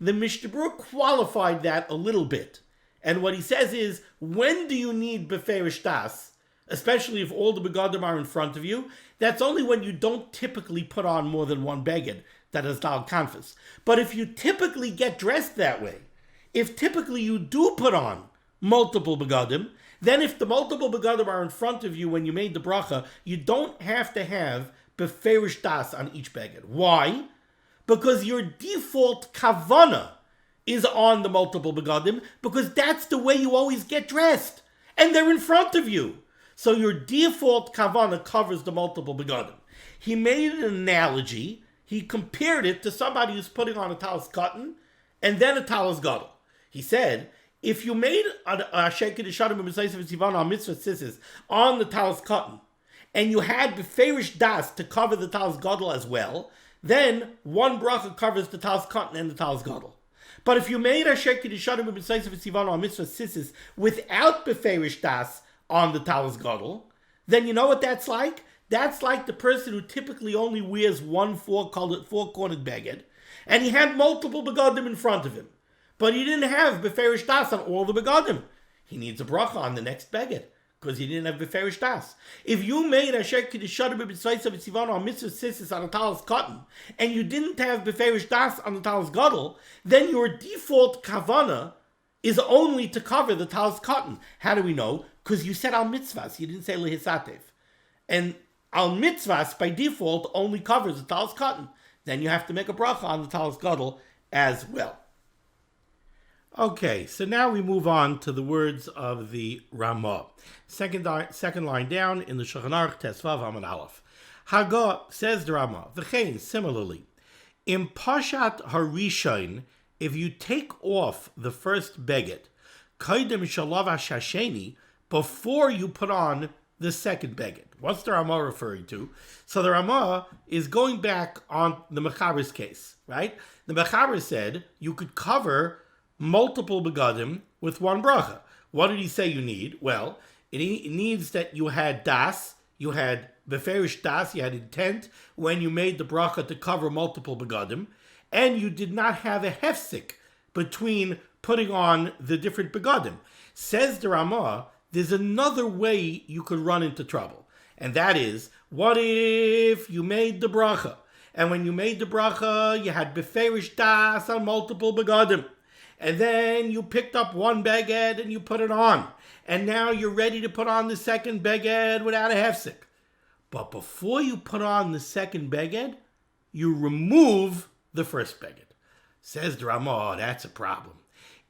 [SPEAKER 1] The Mishnah Berurah qualified that a little bit. And what he says is, when do you need beferish das, especially if all the begadim are in front of you? That's only when you don't typically put on more than one beged that is dal kanfas. But if you typically get dressed that way, if typically you do put on multiple begadim, then if the multiple begadim are in front of you when you made the bracha, you don't have to have beferish das on each beged. Why? Because your default kavana is on the multiple begadim, because that's the way you always get dressed. And they're in front of you. So your default kavana covers the multiple begadim. He made an analogy. He compared it to somebody who's putting on a talis cotton and then a talis gadol. He said, if you made a sheikh d'shadim b'misayis v'tzivan on mitzvah tzitzis on the talis cotton, and you had beferish das to cover the talis gadol as well, then one bracha covers the talis cotton and the talis gadol. But if you made a sheikh d'shadim b'misayis v'tzivan on mitzvah tzitzis without beferish das on the talis gadol, then you know what that's like? That's like the person who typically only wears one four-cornered beged, and he had multiple begadim in front of him, but he didn't have beferish das on all the begadim. He needs a bracha on the next beged, because he didn't have beferish das. If you made a sheikh d'shadim b'misayis v'tzivan on mitzvah tzitzis on a talis cotton, and you didn't have beferish das on the talis gadol, then your default kavana is only to cover the talis cotton. How do we know? Because you said al mitzvahs, you didn't say lehisatef. And al mitzvahs by default only covers the talis cotton. Then you have to make a bracha on the talis gadol as well. Okay, so now we move on to the words of the Ramah. Second line down in the Shulchan Aruch Tesvav Amud Aleph. Haga, says the Ramah, v'chein, similarly, im pashat harishon, if you take off the first beged, kaidem shalav hashasheni, before you put on the second beged. What's the Ramah referring to? So the Ramah is going back on the Mechaber's case, right? The Mechaber said you could cover multiple begadim with one bracha. What did he say you need? Well, it needs that you had das, you had beferish das, you had intent when you made the bracha to cover multiple begadim, and you did not have a hefsik between putting on the different begadim. Says the Ramah, there's another way you could run into trouble. And that is, what if you made the bracha? And when you made the bracha, you had beferish das on multiple begadim. and then you picked up one beged and you put it on, and now you're ready to put on the second beged without a hefsek. But before you put on the second beged, you remove the first beged. Says the Ramah, that's a problem.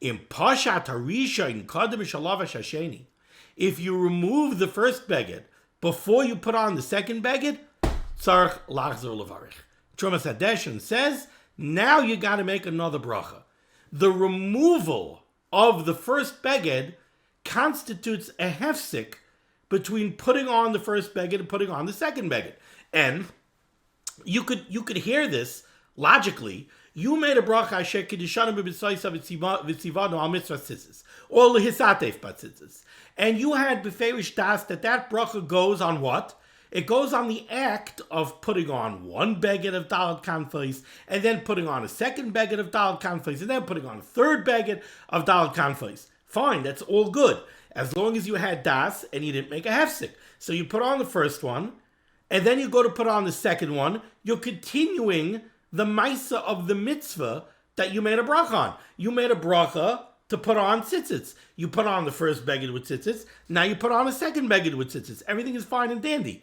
[SPEAKER 1] In Pashat Harisha in Kadam Shalavash Hasheni, if you remove the first beged before you put on the second beged, Tzarech Lachzor Levarich. Trumas Hadeshin says, now you got to make another bracha. The removal of the first beged constitutes a hefsek between putting on the first beged and putting on the second beged. And you could hear this logically. You made a bracha asher kedushanim b'b'soisa v'tzivanu al mitzvah tzitzis, or lehisatef b'tzitzis, and you had beferish das that bracha goes on what? It goes on the act of putting on one beged of daled kanfos, and then putting on a second beged of daled kanfos, and then putting on a third beged of daled kanfos. Fine, that's all good, as long as you had das and you didn't make a hefsek. So you put on the first one, and then you go to put on the second one. You're continuing the maisa of the mitzvah that you made a bracha on. You made a bracha to put on tzitzis. You put on the first beged with tzitzis. Now you put on a second beged with tzitzis. Everything is fine and dandy.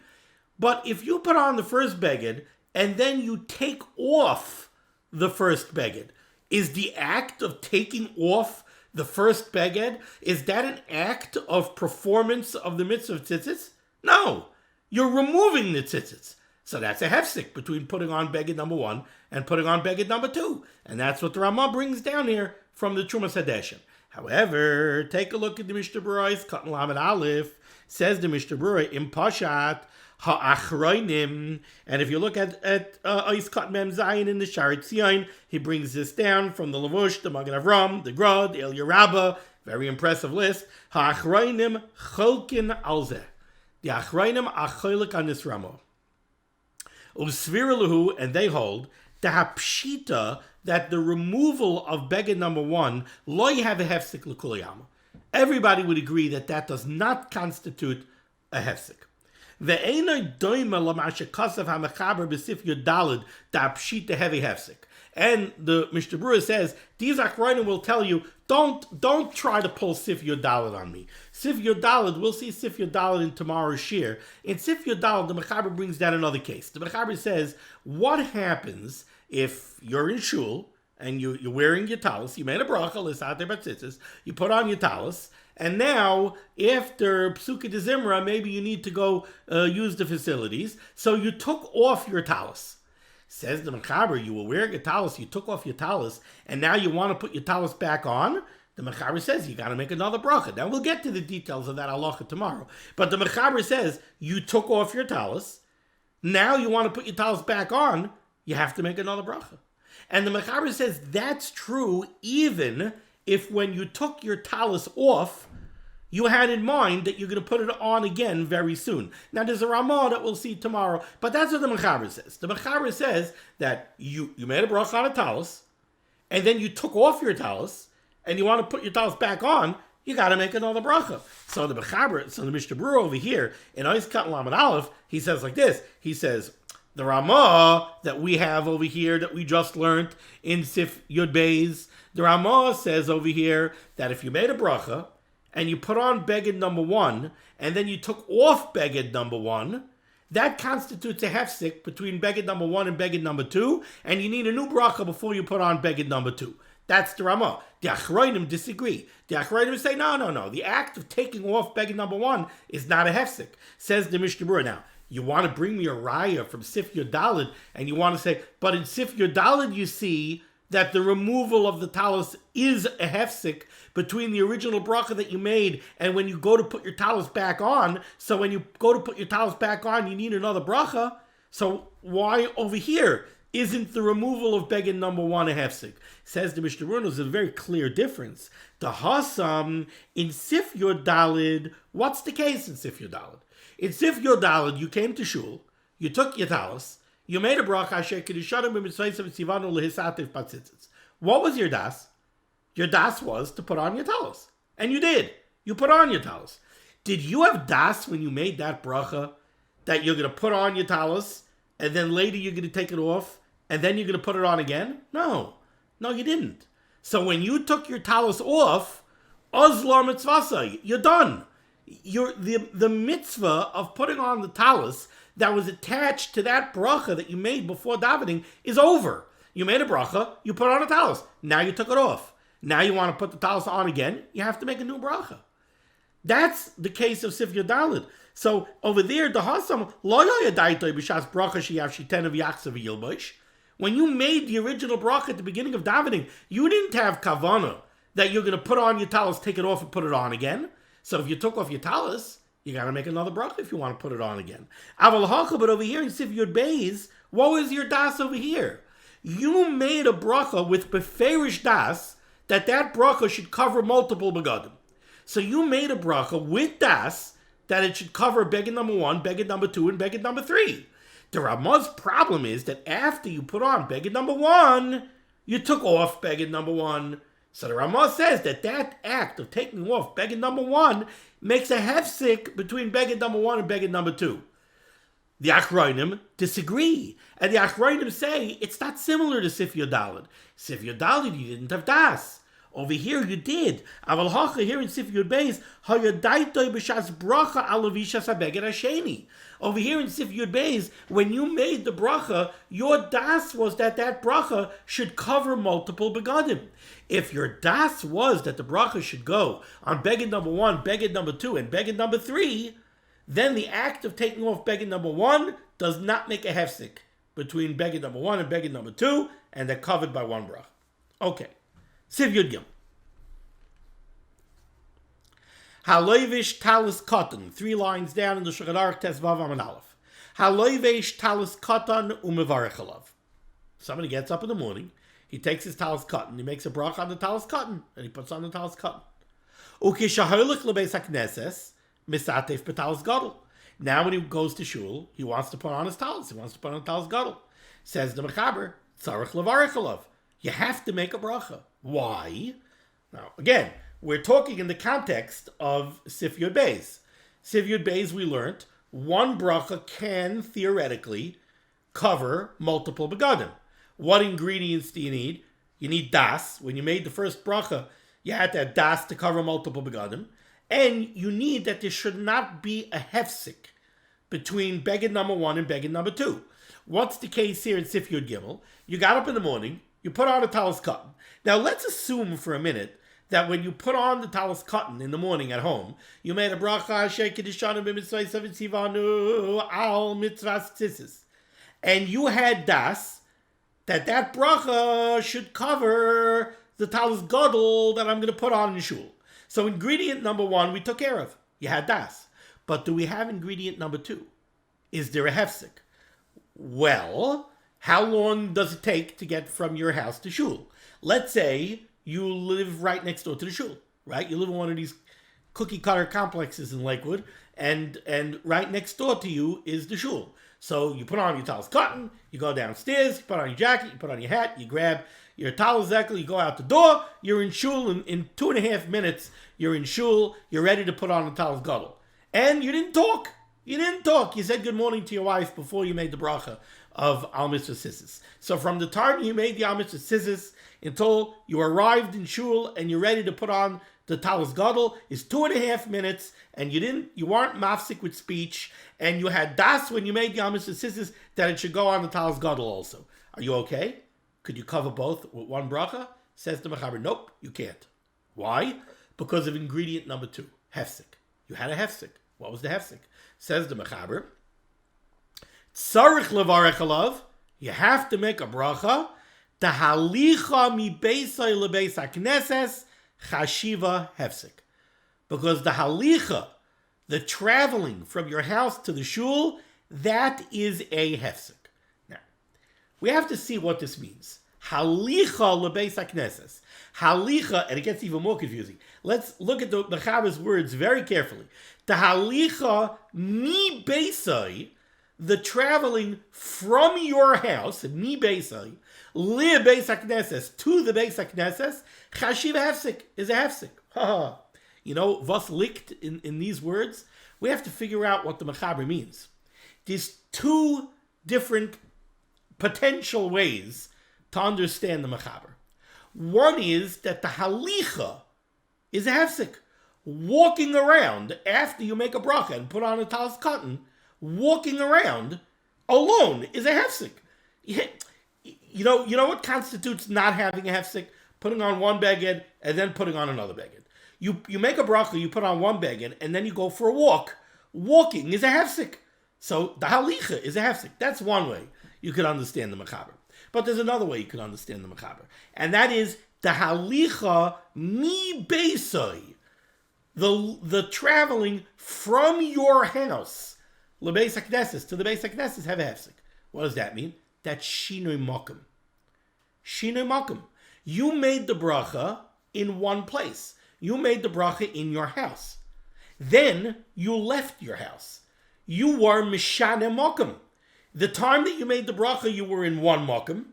[SPEAKER 1] But if you put on the first beged and then you take off the first beged, is the act of taking off the first beged, is that an act of performance of the mitzvah of tzitzis? No. You're removing the tzitzis. So that's a hefsek between putting on beged number 1 and putting on beged number 2. And that's what the Ramah brings down here from the Trumas Hadeshin. However, take a look at the Mishnah Berurah, Katan Lamed Aleph. Says the Mishnah Berurah, Im Pashat ha'achroinim. And if you look at Ois Katan Mem Zayin in the Sharet Tzion, he brings this down from the Lavush, the Magen Avram, the Grod, the El Yerabba. Very impressive list. Ha'achroinim cholkin alzeh. The achroinim are cholik on this Ramah. And they hold the hapshita that the removal of beged number 1 lo have a hefsek l'kulayama. Everybody would agree that that does not constitute a hefsek. Ve'enoi doima l'mashe kasav ha'mechaber b'sif yodalid da hapshita heavy hefsek. And the Mishnah Berurah says these achronim will tell you don't try to pull Sif Yodalid on me. Sif Yodalid, we'll see Sif Yodalid in tomorrow's shir. In Sif Yodalid, the Mechaber brings down another case. The Mechaber says, what happens if you're in shul and you're wearing your talis, you made a bracha, l'satei b'tzitzis, you put on your talis, and now after Psuka de Zimra, maybe you need to go use the facilities, so you took off your talis. Says the Mechaber, you were wearing a talis, you took off your talis, and now you want to put your talis back on? The Mechaber says you got to make another bracha. Now we'll get to the details of that halacha tomorrow. But the Mechaber says you took off your talis, now you want to put your talis back on, you have to make another bracha. And the Mechaber says that's true even if when you took your talis off, you had in mind that you're going to put it on again very soon. Now, there's a Ramah that we'll see tomorrow, but that's what the Mechaber says. The Mechaber says that you made a bracha on a talis, and then you took off your talis, and you want to put your talis back on, you got to make another bracha. So the Mechaber, the Mishnah Berurah over here, in Ois Katan Lamed Aleph, he says like this. He says, the Ramah that we have over here that we just learned in Sif Yud Beis, the Ramah says over here that if you made a bracha, and you put on beged number 1, and then you took off beged number 1, that constitutes a hefsek between beged number 1 and beged number 2, and you need a new bracha before you put on beged number 2. That's the Ramah. The Achronim disagree. The Achronim say, no. The act of taking off beged number 1 is not a hefsek. Says the Mishnah Berurah. Now, you want to bring me a raya from Sif Yodalid, and you want to say, but in Sif Yodalid you see that the removal of the talis is a hefsek between the original bracha that you made and when you go to put your talis back on. So when you go to put your talis back on, you need another bracha. So why over here isn't the removal of beged number 1 a hefsek? Says the Mishnah Berurah, there's a very clear difference. The hasam in Sif Yodalid, what's the case in Sif Yodalid? In Sif Yodalid, you came to shul, you took your talis, you made a bracha asher kedushanim b'mitzvayim tzivanu lehisatef b'tzitzis. What was your das? Your das was to put on your talis. And you did. You put on your talis. Did you have das when you made that bracha that you're going to put on your talis and then later you're going to take it off and then you're going to put it on again? No. No, you didn't. So when you took your talis off, Ozlar mitzvasa, you're done. The mitzvah of putting on the talis that was attached to that bracha that you made before davening is over. You made a bracha, you put on a talis. Now you took it off. Now you want to put the talis on again, you have to make a new bracha. That's the case of Sif Yodalid. So over there, the Hasam, when you made the original bracha at the beginning of davening, you didn't have kavana that you're going to put on your talis, take it off, and put it on again. So if you took off your talis, you got to make another bracha if you want to put it on again. Aval hacha, but over here in Sif Yud Beis, what was your das over here? You made a bracha with beferish das that bracha should cover multiple begadim. So you made a bracha with das that it should cover beged number 1, beged number 2, and beged number 3. The Ramah's problem is that after you put on beged number 1, you took off beged number 1. So the Ramah says that act of taking off beged number 1 makes a hefsek between beged number 1 and beged number 2. The Achronim disagree. And the Achronim say it's not similar to Sif Yodalid. Sif Yodalid, you didn't have das. Over here you did. Aval hacha here in Sif Yud Beis, hayadaitoi b'shas bracha alavishas habeged hasheni. Over here in Sif Yud Beis, when you made the bracha, your das was that bracha should cover multiple begadim. If your das was that the bracha should go on beged number 1, beged number 2, and beged number 3, then the act of taking off beged number 1 does not make a hefsek between beged number 1 and beged number 2, and they're covered by one bracha. Okay. Siv Yud Gim. Haloivish talis katan. 3 lines down in the Shulchan Aruch Tes Vav Amud Aleph. Haloivish talis katan umevarech alav. Somebody gets up in the morning, he takes his talis katan, he makes a bracha on the talis katan, and he puts on the talis katan. Ukishaholich lebeis hakneses misatef betalis gadol. Now when he goes to shul, he wants to put on his talis. He wants to put on a talis gadol. Says the Mechaber, tzarich levarech alav. You have to make a bracha. Why? Now, again, we're talking in the context of Sif Yud Beis. Sif Yud Beis, we learned, one bracha can theoretically cover multiple begadim. What ingredients do you need? You need das. When you made the first bracha, you had to have das to cover multiple begadim. And you need that there should not be a hefsek between beged number 1 and beged number 2. What's the case here in Sif Yud Gimel? You got up in the morning, you put on a talis katan. Now let's assume for a minute that when you put on the talis katan in the morning at home, you made a bracha shekidishanu b'mitzvah savitzivanu al mitzvah tzitzis, and you had das that bracha should cover the talis gadol that I'm going to put on in shul. So ingredient number 1 we took care of. You had das, but do we have ingredient number 2? Is there a hefsek? Well, how long does it take to get from your house to shul? Let's say you live right next door to the shul, right? You live in one of these cookie cutter complexes in Lakewood, and right next door to you is the shul. So you put on your talis katan, you go downstairs, you put on your jacket, you put on your hat, you grab your talis zekel, you go out the door, you're in shul in 2.5 minutes, you're in shul, you're ready to put on the talis gadol. And you didn't talk. You said good morning to your wife before you made the bracha of Al Mitzvah Tzitzis. So from the time you made the Al Mitzvah Tzitzis until you arrived in shul and you're ready to put on the talis gadol is 2.5 minutes, and you weren't mafsik with speech, and you had das when you made the Al Mitzvah Tzitzis that it should go on the talis gadol also. Are you okay? Could you cover both with one bracha? Says the Mechaber, nope, you can't. Why? Because of ingredient number 2, hefsek. You had a hefsek. What was the hefsek? Says the Mechaber, tzarich levarech alav, you have to make a bracha, tahalicha mi beisai lebeis hakneses chashiva hefsek. Because the halicha, the traveling from your house to the shul, that is a hefsek. Now, we have to see what this means. Halicha lebeis hakneses. Halicha, and it gets even more confusing. Let's look at the Mechaber's words very carefully. The halicha mi beisai, the traveling from your house, mi beisai, li beis hakneses, to the beis hakneses, chashiv hefsek, is a hefsek. You know, was liegt in these words? We have to figure out what the Mechaber means. There's 2 different potential ways to understand the Mechaber. One is that the halicha is a hefsek. Walking around after you make a bracha and put on a talis cotton, walking around alone is a hefsek. You know what constitutes not having a hefsek? Putting on one beged and then putting on another beged. You make a bracha, you put on one beged, and then you go for a walk. Walking is a hefsek. So the halicha is a hefsek. That's one way you could understand the mechaber. But there's another way you could understand the mechaber. And that is the halicha mi beisai. The traveling from your house, lebeis hakneses, to the beis hakneses, have a hefsek. What does that mean? That's shinui makom. Shinui makom. You made the bracha in one place. You made the bracha in your house. Then you left your house. You were mishane makom. The time that you made the bracha, you were in one makom,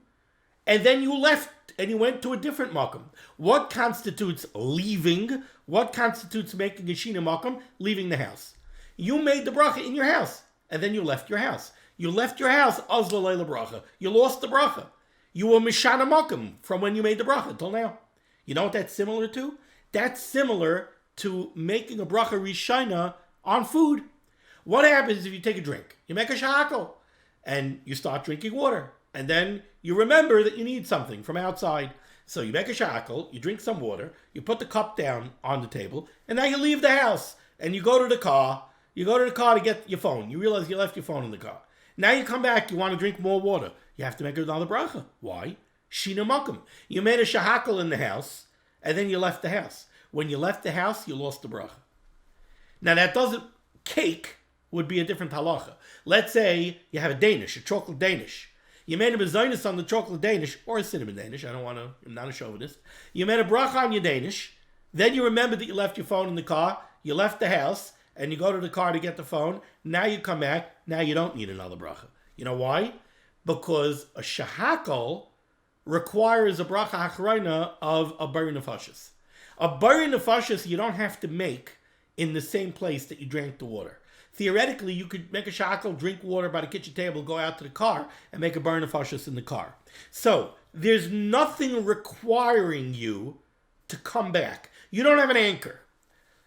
[SPEAKER 1] and then you left and you went to a different makom. What constitutes leaving? What constitutes making a shinui makom? Leaving the house. You made the bracha in your house, and then you left your house. You left your house, azla leila bracha. You lost the bracha. You were mishana makom from when you made the bracha till now. You know what that's similar to? That's similar to making a bracha rishona on food. What happens if you take a drink? You make a shahakal, and you start drinking water. And then you remember that you need something from outside. So you make a shahakal, you drink some water, you put the cup down on the table, and now you leave the house. And you go to the car. You go to the car to get your phone. You realize you left your phone in the car. Now you come back, you want to drink more water. You have to make another bracha. Why? Shina makom. You made a shahakal in the house, and then you left the house. When you left the house, you lost the bracha. Now that doesn't... Cake would be a different halacha. Let's say you have a chocolate Danish. You made a mezainis on the chocolate Danish, or a cinnamon Danish. I'm not a chauvinist. You made a bracha on your Danish. Then you remember that you left your phone in the car. You left the house, and you go to the car to get the phone. Now you come back. Now you don't need another bracha. You know why? Because a shahakal requires a bracha achrayna of a bari nefashis. A bari nefashis you don't have to make in the same place that you drank the water. Theoretically, you could make a shahakal, drink water by the kitchen table, go out to the car, and make a bari nefashis in the car. So, there's nothing requiring you to come back. You don't have an anchor.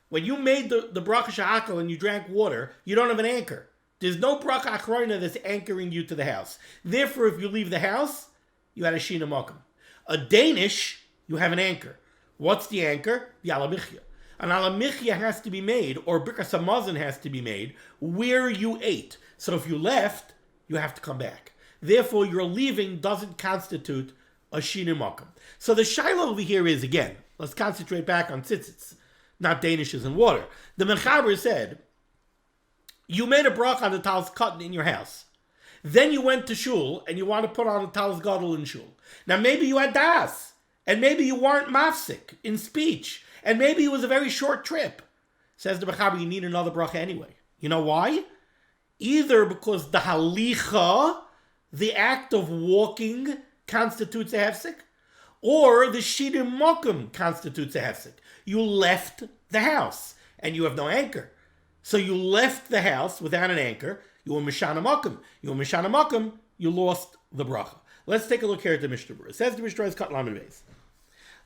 [SPEAKER 1] When you made the bracha shahakal and you drank water, you don't have an anchor. There's no bracha achrayna that's anchoring you to the house. Therefore, if you leave the house, you had a shina makom. A Danish, you have an anchor. What's the anchor? The alamichya. An alamichya has to be made, or birkas hamazon has to be made, where you ate. So if you left, you have to come back. Therefore, your leaving doesn't constitute a shina makom. So the shaila over here is, again, let's concentrate back on tzitzis, not Danishes and water. The mechaber said, you made a bracha on the talis cotton in your house. Then you went to shul, and you want to put on a talis gadol in shul. Now maybe you had das, and maybe you weren't mafsik in speech, and maybe it was a very short trip. Says the mechaber, you need another bracha anyway. You know why? Either because the halicha, the act of walking, constitutes a hefsek, or the shidim mokum constitutes a hefsek. You left the house, and you have no anchor. So you left the house without an anchor. You were mishana makom. You lost the bracha. Let's take a look here at the Mishnah Berurah. It says the Mishnah is cut lamed beis.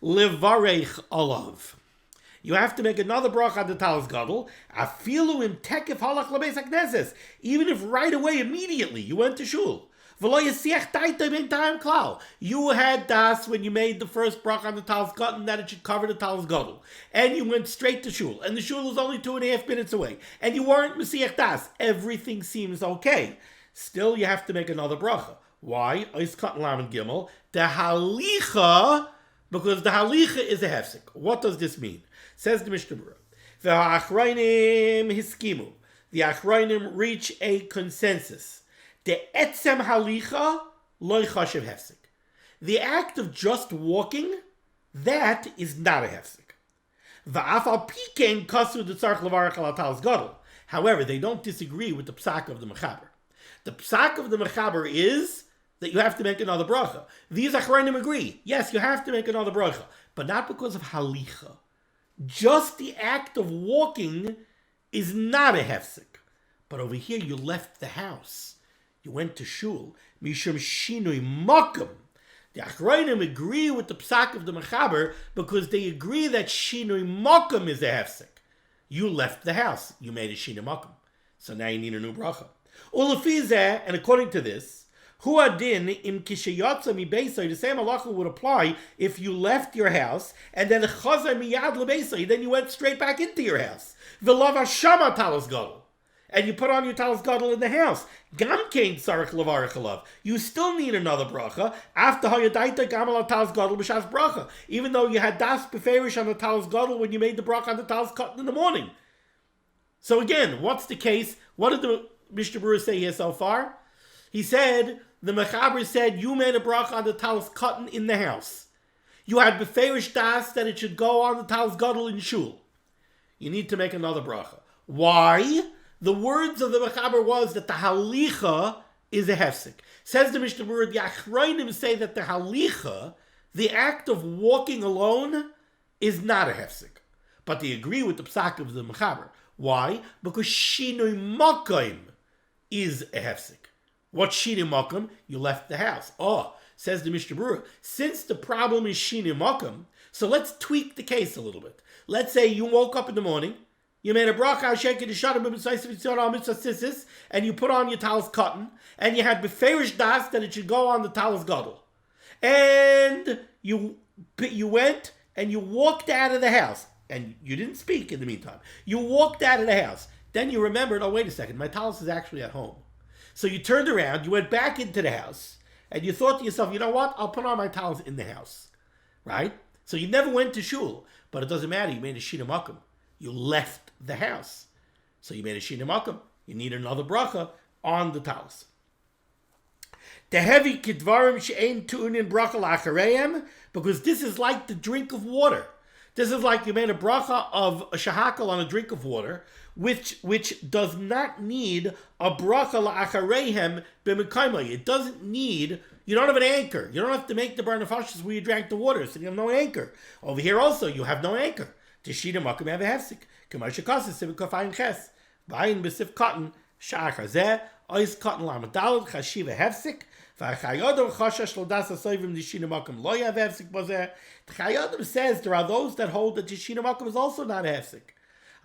[SPEAKER 1] Levarech alav. You have to make another bracha on the talis gadol. Afilu im tekef halach lebeis hakneses. Even if right away, immediately, you went to shul. You had das when you made the first bracha on the talis cotton that it should cover the talis gadol, and you went straight to shul, and the shul was only 2.5 minutes away, and you weren't mesiach das. Everything seems okay. Still, you have to make another bracha. Why? Ois cotton lamed gimel. The halicha, because the halicha is a hefsek. What does this mean? Says the Mishnah Berurah. The achraynim hiskimu. The achraynim reach a consensus. The etzem halicha loy chashev hefsek. The act of just walking, that is not a hefsek. Va'afal pikein kasu detzarch levarach al talis gadol. However, they don't disagree with the psak of the mechaber. The psak of the mechaber is that you have to make another bracha. These achrayim agree. Yes, you have to make another bracha, but not because of halicha. Just the act of walking is not a hefsek. But over here, you left the house. You went to shul. Mishum shinui makom. The Achronim agree with the psak of the Mechaber because they agree that Shinui Mokum is a hefsek. You left the house. You made a Shinui Mokum. So now you need a new bracha. Ulefizeh, and according to this, Huadin im kishayotza mi beisai, the same halacha would apply if you left your house and then chazar miyad lebeisai, then you went straight back into your house. V'lav hashama talis gadol, and you put on your talis gadol in the house. Gam kein tzarich levarich alav. You still need another bracha after hayadaita gamal talis gadol b'shas bracha, even though you had das beferish on the talis gadol when you made the bracha on the talis cotton in the morning. So again, what's the case? What did the Mishnah Berurah say here so far? He said, the Mechaber said, you made a bracha on the talis cotton in the house. You had beferish das that it should go on the talis gadol in shul. You need to make another bracha. Why? The words of the Mechaber was that the halicha is a hefsek. Says the Mishnah Berurah, the Achronim say that the halicha, the act of walking alone, is not a hefsek. But they agree with the psak of the Mechaber. Why? Because shinui makom is a hefsek. What shinui makom? You left the house. Oh, says the Mishnah Berurah, since the problem is shinui makom, so let's tweak the case a little bit. Let's say you woke up in the morning, you made a bracha and you put on your talis cotton, and you had beferish das that it should go on the talis gadol. And you went and you walked out of the house, and you didn't speak in the meantime. You walked out of the house. Then you remembered, oh, wait a second, my talis is actually at home. So you turned around, you went back into the house, and you thought to yourself, you know what, I'll put on my talis in the house. Right? So you never went to shul, but it doesn't matter, you made a shinui makom. You left the house. So you made a shinui makom. You need another bracha on the talis. Tehevi kidvarim she'ein tu'unin bracha la'achareim, because this is like the drink of water. This is like you made a bracha of a shahakal on a drink of water, which does not need a bracha la'achareihem b'mekaimai. It doesn't need, you don't have an anchor. You don't have to make the bar nefashos where you drank the water, so you have no anchor. Over here also, you have no anchor. To shinui makom have a hefsek. K'mar shekasa sivik kafayin ches. V'ayin b'sif cotton, sha'ar chazeh, ois cotton lamadalad, chashiva hefsek. The Chayyadim says there are those that hold that shinui makom is also not a hefsek.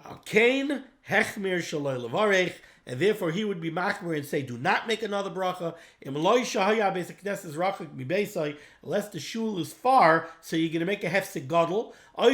[SPEAKER 1] Al-kain hechmir shaloi levarech, and therefore he would be machmir and say, do not make another bracha. Unless the shul is far, so you're going to make a hefsek gadol. Or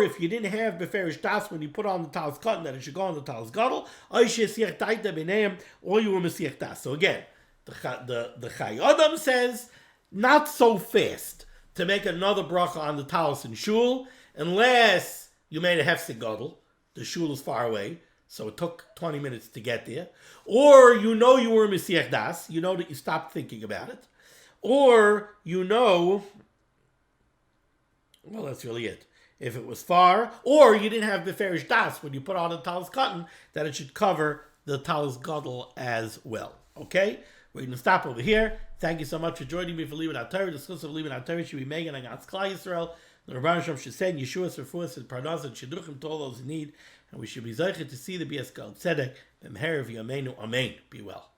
[SPEAKER 1] if you didn't have beferish das when you put on the talis cotton, that it should go on the talis gadol, or you were mesiach das. So again, the Chayyadim says, not so fast to make another bracha on the talis in shul, unless you made a hefsek gadol. The shul is far away, so it took 20 minutes to get there. Or you know you were mesiach das, you know that you stopped thinking about it. Or you know, well, that's really it. If it was far, or you didn't have beferish das when you put on the talis cotton, that it should cover the talis gadol as well. Okay? We're going to stop over here. Thank you so much for joining me for limud HaTorah. The discussion of limud HaTorah should be made against Klal Yisrael. The Rabban Shem should send Yeshua's refuahs and parnas and shidduchim to all those in need, and we should be zeicher to see the Bias Gal Tzedek, B'meherav Yameinu Amen. Be well.